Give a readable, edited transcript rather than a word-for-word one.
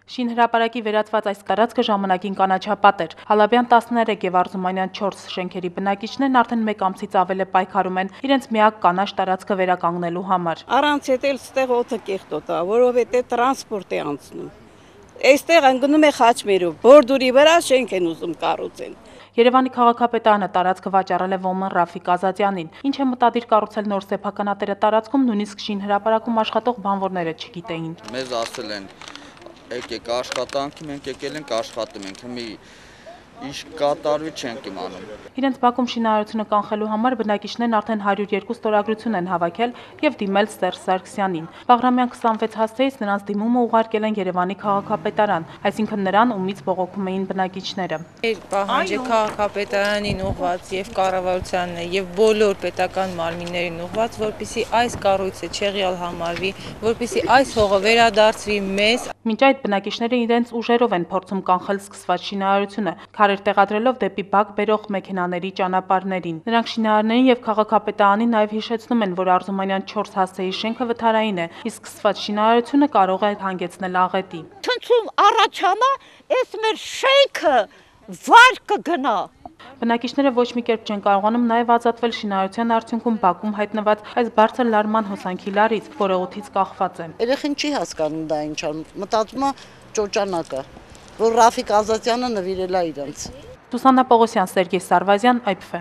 Շինհրապարակի վերածված այս տարածքը ժամանակին կանաչապատ էր։ Հալաբյան 13 եւ Արզումանյան 4 շենքերի բնակիչներն արդեն 1 ամսից ավել է պայքարում են իրենց միակ կանաչ տարածքը վերականգնելու համար։ Առանց հետ էլ ստեղ օդը կեղտոտ է, որովհետեւ տրանսպորտ է անցնում։ Այստեղ ընկնում է խաչմերով, բորդուրի վրա շենք են ուզում կառուցել։ Երևանի քաղաքապետարանը տարածքը վաճառել է ոմն Ռաֆիկ Ազատյանին, ինչ է մտադիր կառուցել նոր սեփականատերը տարածքում, նույնիսկ շինհրապարակում աշխատող բանվորները չգիտեին։ Մեզ ասել են եկեք աշխատանքի, մենք եկել ենք աշխատում ենք, հիմա ինչ կատարվի չենք իմանում։ Իրենց բակում շինարարությունը կանխելու համար բնակիչներն արդեն 102 ստորագրություն են հավաքել եւ դիմել Սերժ Սարգսյանին։ Բաղրամյան 26 հասցեից նրանց դիմումը ուղարկել են Երևանի քաղաքապետարան, այսինքն նրան, ումից բողոքում էին բնակիչները։ Մեր պահանջը քաղաքապետարանին ուղղված եւ կառավարությանն է եւ բոլոր պետական մարմիններին ուղղված, որպեսզի այս կառույցը չեղյալ համարվի, որպեսզի այս հողը վերադարձվի մեզ։ Մինչ այդ բնակիչները իրենց ուժերով են փորձում կանխել սկսված շինարարությունը, քարեր տեղադրելով դեպի բակ բերող մեքենաների ճանապարհներին։ Նրանք շինարարներին եւ քաղաքապետարանին նաեւ հիշեցնում են, որ Արզումանյան 4 հասցեի շենքը վթարային է, իսկ սկսված շինարարությունը կարող է հանգեցնել աղետի։ Ցնցում առաջանա, այս մեր շենքը վար կգնա։ Բնակիչները ոչ մի կերպ չեն կարողանում նաև ազատվել շինարարության արդյունքում բակում հայտնված այս բարձր լարման հոսանքի լարից, որը օդից կախված է։ Երեխին չի հասկանում դա ինչ է, մտածում է ճոճանակը, որ Ռաֆիկ Ազատյանը նվիրել է իրենց։ Սուսաննա Պողոսյան, Սերգեյ Սարվազյան, IPF։